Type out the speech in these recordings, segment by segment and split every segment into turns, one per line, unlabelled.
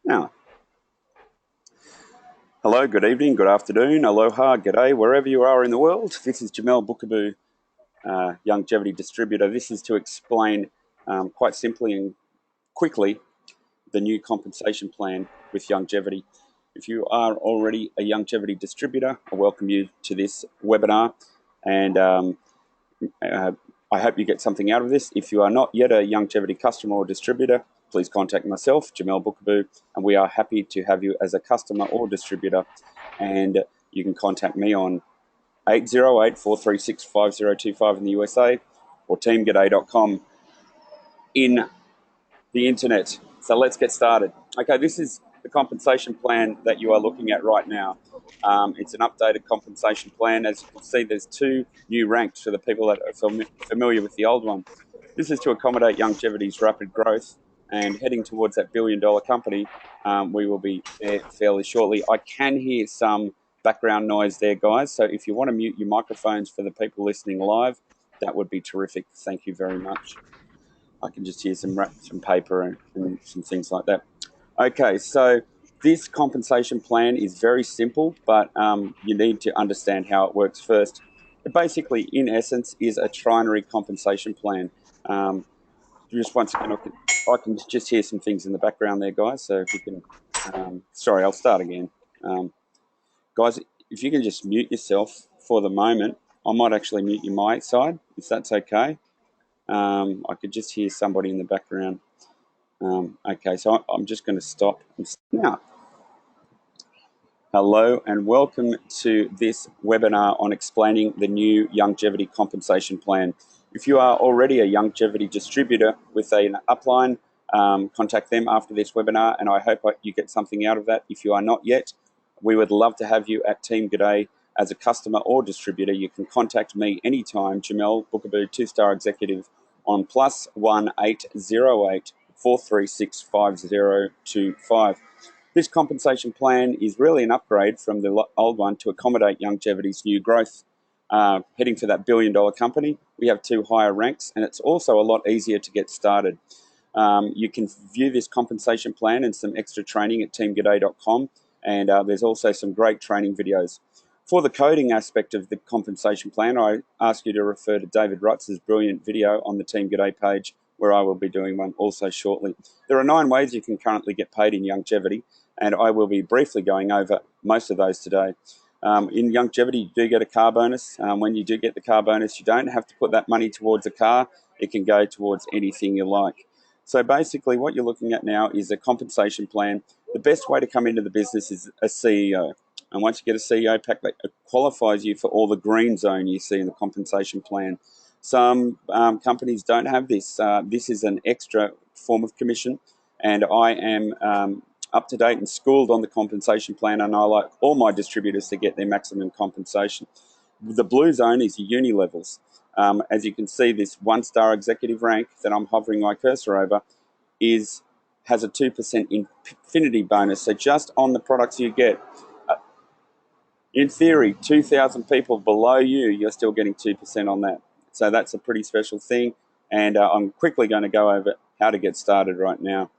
Now, hello, good evening, good afternoon, aloha, g'day, wherever you are in the world. This is Jamel Bookaboo, Youngevity distributor. This is to explain quite simply and quickly the new compensation plan with Youngevity. If you are already a Youngevity distributor, I welcome you to this webinar, and I hope you get something out of this. If you are not yet a Youngevity customer or distributor, please contact myself, Jamel Bookaboo, and we are happy to have you as a customer or distributor. And you can contact me on 808-436-5025 in the USA or teamg'day.com in the internet. So let's get started. Okay, this is the compensation plan that you are looking at right now. It's an updated compensation plan. As you can see, there's two new ranks for the people that are familiar with the old one. This is to accommodate Youngevity's rapid growth and heading towards that billion-dollar company. We will be there fairly shortly. I can hear some background noise there, guys. So if you want to mute your microphones for the people listening live, that would be terrific. Thank you very much. I can just hear some paper and some things like that. Okay, so this compensation plan is very simple, but you need to understand how it works first. It basically, in essence, is a trinary compensation plan. Just once again, I can just hear some things in the background there, guys. So if you can, sorry, I'll start again. Guys, if you can just mute yourself for the moment, I might actually mute your mic side, if that's okay. I could just hear somebody in the background. Okay, so I'm just going to stop now. Hello and welcome to this webinar on explaining the new Youngevity compensation plan. If you are already a Youngevity distributor with an upline, contact them after this webinar, and I hope you get something out of that. If you are not yet, we would love to have you at Team G'day as a customer or distributor. You can contact me anytime, Jamel Bookaboo, 2-star executive, on +1 808 436 5025. This compensation plan is really an upgrade from the old one to accommodate Youngevity's new growth. Heading to that billion-dollar company, we have two higher ranks, and it's also a lot easier to get started. You can view this compensation plan and some extra training at teamg'day.com, and there's also some great training videos. For the coding aspect of the compensation plan, I ask you to refer to David Rutz's brilliant video on the Team G'day page, where I will be doing one also shortly. There are 9 ways you can currently get paid in Youngevity, and I will be briefly going over most of those today. In Youngevity, you do get a car bonus. When you do get the car bonus, you don't have to put that money towards a car. It can go towards anything you like. So basically what you're looking at now is a compensation plan. The best way to come into the business is a CEO. And once you get a CEO pack, that qualifies you for all the green zone you see in the compensation plan. Some companies don't have this. This is an extra form of commission, and I am up to date and schooled on the compensation plan, and I like all my distributors to get their maximum compensation. The blue zone is your uni levels. As you can see, this 1-star executive rank that I'm hovering my cursor over has a 2% infinity bonus. So just on the products you get, in theory, 2,000 people below you, you're still getting 2% on that. So that's a pretty special thing, and I'm quickly going to go over how to get started right now.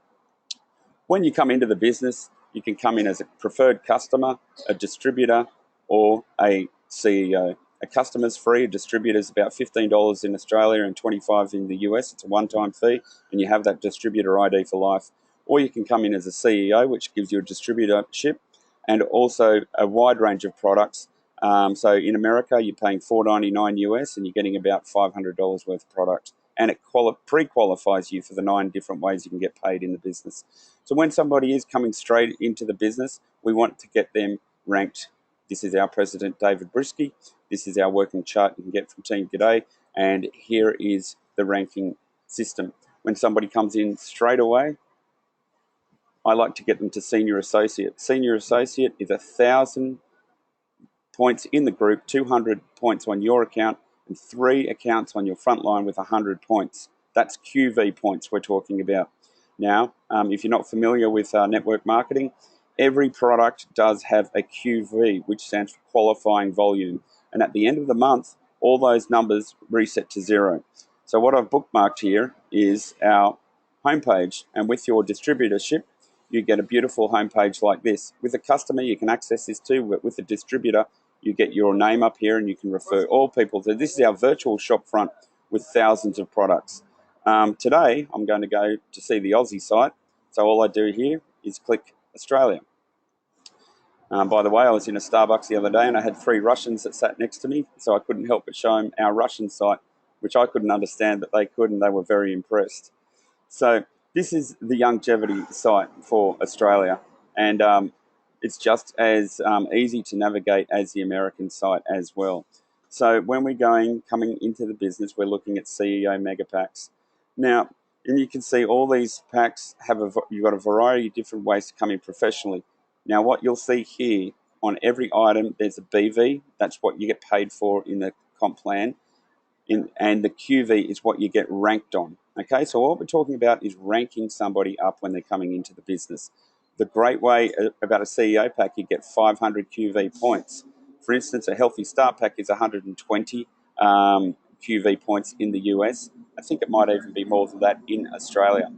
When you come into the business, you can come in as a preferred customer, a distributor, or a CEO. A customer's free, a distributor's about $15 in Australia and $25 in the US. It's a one-time fee, and you have that distributor ID for life. Or you can come in as a CEO, which gives you a distributorship, and also a wide range of products. So in America, you're paying $4.99 US, and you're getting about $500 worth of product. And it pre-qualifies you for the 9 different ways you can get paid in the business. So when somebody is coming straight into the business, we want to get them ranked. This is our president, David Brisky. This is our working chart you can get from Team G'day. And here is the ranking system. When somebody comes in straight away, I like to get them to senior associate. Senior associate is 1,000 points in the group, 200 points on your account, and 3 accounts on your front line with 100 points. That's QV points we're talking about. Now, if you're not familiar with network marketing, every product does have a QV, which stands for qualifying volume. And at the end of the month, all those numbers reset to 0. So what I've bookmarked here is our homepage. And with your distributorship, you get a beautiful homepage like this. With a customer, you can access this too. With a distributor, you get your name up here and you can refer all people to this. Is our virtual shop front with thousands of products. Today, I'm going to go to see the Aussie site. So all I do here is click Australia. By the way, I was in a Starbucks the other day and I had 3 Russians that sat next to me, so I couldn't help but show them our Russian site, which I couldn't understand, but they could, and they were very impressed. So this is the Youngevity site for Australia, and it's just as easy to navigate as the American site as well. So when we're coming into the business, we're looking at CEO mega packs. Now, and you can see all these packs you've got a variety of different ways to come in professionally. Now, what you'll see here on every item, there's a BV. That's what you get paid for in the comp plan. And the QV is what you get ranked on. Okay, so what we're talking about is ranking somebody up when they're coming into the business. The great way about a CEO pack, you get 500 QV points. For instance, a healthy start pack is 120 QV points in the US. I think it might even be more than that in Australia.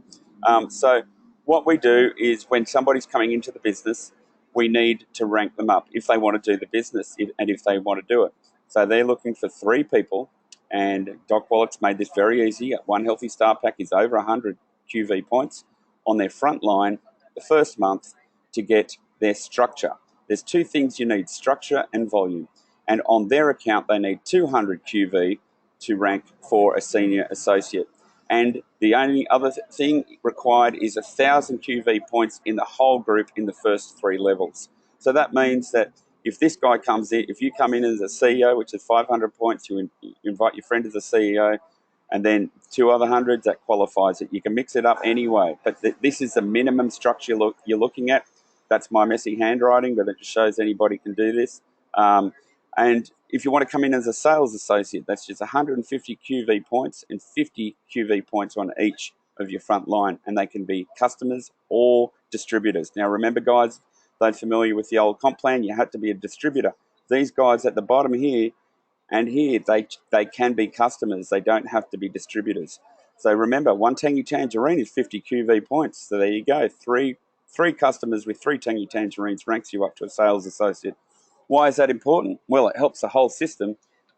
So what we do is when somebody's coming into the business, we need to rank them up if they want to do the business and if they want to do it. So they're looking for 3 people, and Doc Wallet's made this very easy. One healthy start pack is over 100 QV points on their front line the first month to get their structure. There's 2 things you need, structure and volume. And on their account, they need 200 QV to rank for a senior associate. And the only other thing required is 1,000 QV points in the whole group in the first 3 levels. So that means that if this guy comes in, if you come in as a CEO, which is 500 points, you invite your friend as a CEO, and then 2 other hundreds, that qualifies it. You can mix it up anyway, but this is the minimum structure you're looking at. That's my messy handwriting, but it just shows anybody can do this. And if you want to come in as a sales associate, that's just 150 QV points and 50 QV points on each of your front line, and they can be customers or distributors. Now, remember, guys, those familiar with the old comp plan, you had to be a distributor. These guys at the bottom here and here, they can be customers. They don't have to be distributors. So remember, 1 Tangy Tangerine is 50 QV points. So there you go. Three customers with 3 Tangy Tangerines ranks you up to a sales associate. Why is that important? Well, it helps the whole system,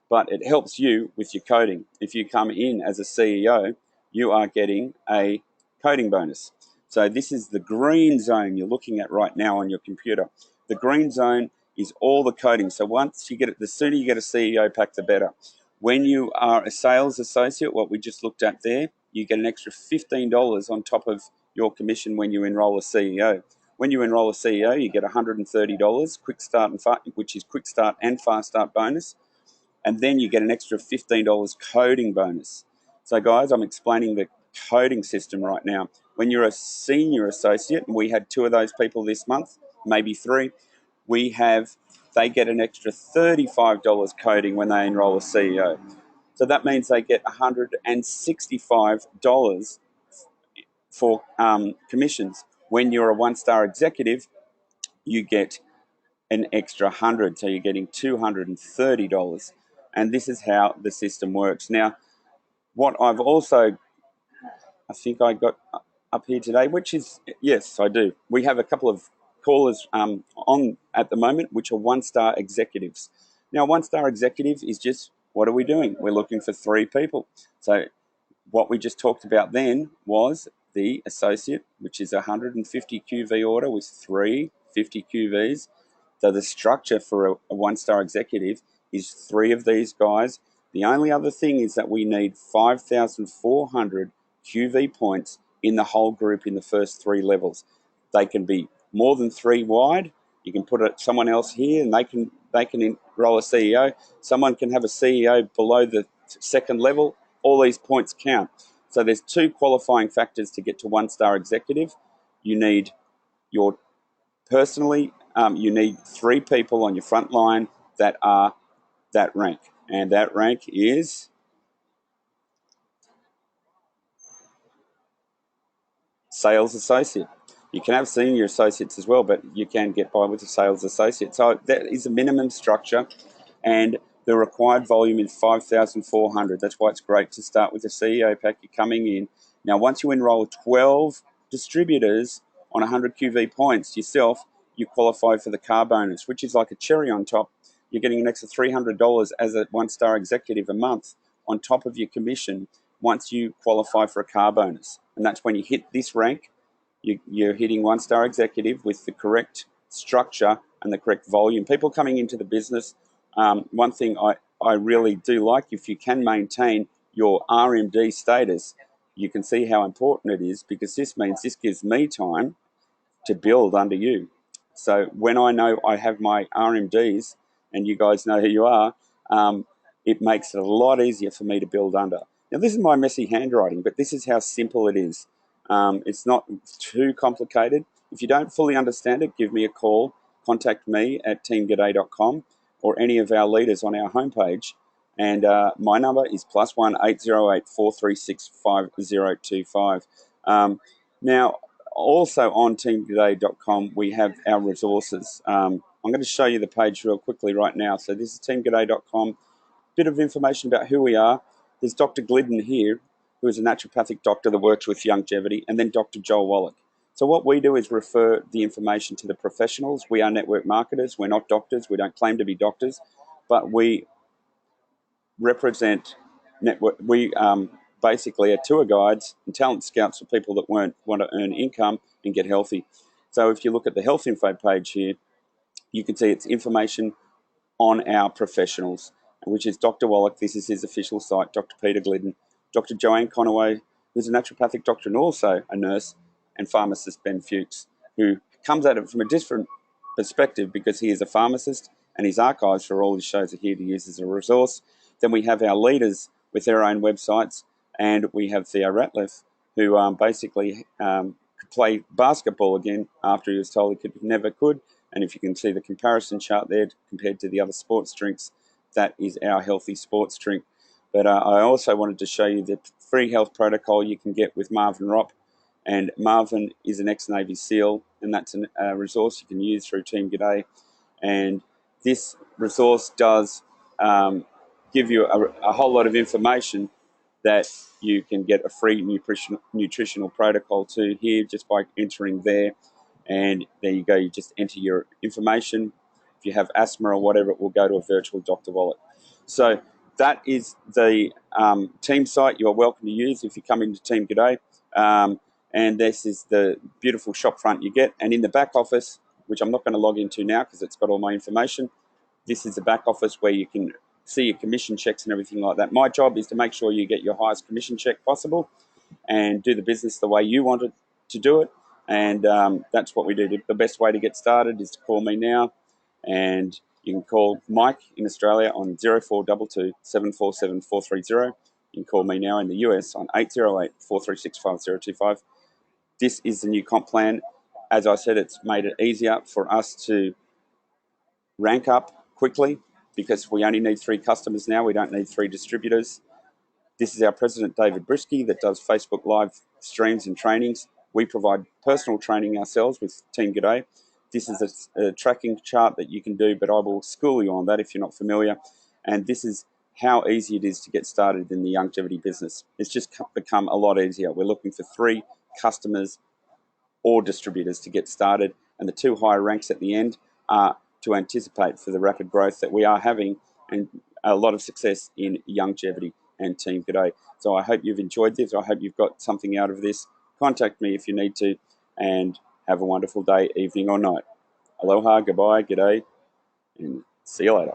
but it helps you with your coding. If you come in as a CEO, you are getting a coding bonus. So this is the green zone you're looking at right now on your computer. The green zone is all the coding. So once you get it, the sooner you get a CEO pack, the better. When you are a sales associate, what we just looked at there, you get an extra $15 on top of your commission when you enroll a CEO. When you enroll a CEO, you get $130, quick start which is quick start and fast start bonus, and then you get an extra $15 coding bonus. So, guys, I'm explaining the coding system right now. When you're a senior associate, and we had 2 of those people this month, maybe 3, they get an extra $35 coding when they enroll a CEO. So that means they get $165 for commissions. When you're a 1-star executive, you get an extra 100, so you're getting $230. And this is how the system works. Now, what I've also, I think I got up here today, which is, yes, I do. We have a couple of callers on at the moment, which are 1-star executives. Now, 1-star executive is just, what are we doing? We're looking for 3 people. So what we just talked about then was the associate, which is a 150 QV order with 3 50 QVs. So the structure for a 1-star executive is 3 of these guys. The only other thing is that we need 5,400 QV points in the whole group in the first 3 levels. They can be more than 3 wide. You can put someone else here, and they can enroll a CEO. Someone can have a CEO below the 2nd level. All these points count. So there's 2 qualifying factors to get to 1-star executive. You need you need 3 people on your front line that are that rank. And that rank is sales associate. You can have senior associates as well, but you can get by with a sales associate. So that is a minimum structure, and the required volume is 5,400. That's why it's great to start with a CEO pack. You're coming in. Now, once you enroll 12 distributors on 100 QV points yourself, you qualify for the car bonus, which is like a cherry on top. You're getting an extra $300 as a one-star executive a month on top of your commission once you qualify for a car bonus. And that's when you hit this rank, you're hitting one-star executive with the correct structure and the correct volume. People coming into the business, one thing I really do like, if you can maintain your RMD status, you can see how important it is, because this means this gives me time to build under you. So when I know I have my RMDs, and you guys know who you are, it makes it a lot easier for me to build under. Now, this is my messy handwriting, but this is how simple it is. It's not too complicated. If you don't fully understand it, give me a call. Contact me at teamg'day.com or any of our leaders on our homepage. And my number is +1 808 436 5025. Now, also on teamg'day.com, we have our resources. I'm going to show you the page real quickly right now. So this is teamg'day.com. Bit of information about who we are. There's Dr. Glidden here, who is a naturopathic doctor that works with Youngevity, and then Dr. Joel Wallach. So what we do is refer the information to the professionals. We are network marketers. We're not doctors. We don't claim to be doctors, but we represent network. We basically are tour guides and talent scouts for people that want to earn income and get healthy. So if you look at the health info page here, you can see it's information on our professionals, which is Dr. Wallach. This is his official site. Dr. Peter Glidden, Dr. Joanne Conaway, who's a naturopathic doctor and also a nurse, and pharmacist Ben Fuchs, who comes at it from a different perspective because he is a pharmacist, and his archives for all his shows are here to use as a resource. Then we have our leaders with their own websites, and we have Theo Ratliff, who basically could play basketball again after he was told he never could. And if you can see the comparison chart there compared to the other sports drinks, that is our healthy sports drink. But I also wanted to show you the free health protocol you can get with Marvin Ropp. And Marvin is an ex-Navy SEAL, and that's a resource you can use through Team G'day. And this resource does give you a whole lot of information that you can get a free nutritional protocol to here just by entering there. And there you go, you just enter your information. If you have asthma or whatever, it will go to a virtual doctor wallet. So that is the team site you're welcome to use if you come into Team G'day. And this is the beautiful shop front you get. And in the back office, which I'm not going to log into now because it's got all my information, this is the back office where you can see your commission checks and everything like that. My job is to make sure you get your highest commission check possible and do the business the way you want it to do it. And that's what we do. The best way to get started is to call me now. And you can call Mike in Australia on 0422 747 430. You can call me now in the US on 808 436 5025. This is the new comp plan. As I said, it's made it easier for us to rank up quickly because we only need 3 customers now. We don't need 3 distributors. This is our president, David Brisky, that does Facebook live streams and trainings. We provide personal training ourselves with Team G'day. This is a tracking chart that you can do, but I will school you on that if you're not familiar. And this is how easy it is to get started in the Youngevity business. It's just become a lot easier. We're looking for 3 customers or distributors to get started, and the 2 higher ranks at the end are to anticipate for the rapid growth that we are having and a lot of success in Youngevity and Team G'day. So I hope you've enjoyed this. I hope you've got something out of this. Contact me if you need to, and have a wonderful day, evening or night. Aloha, goodbye, g'day, and see you later.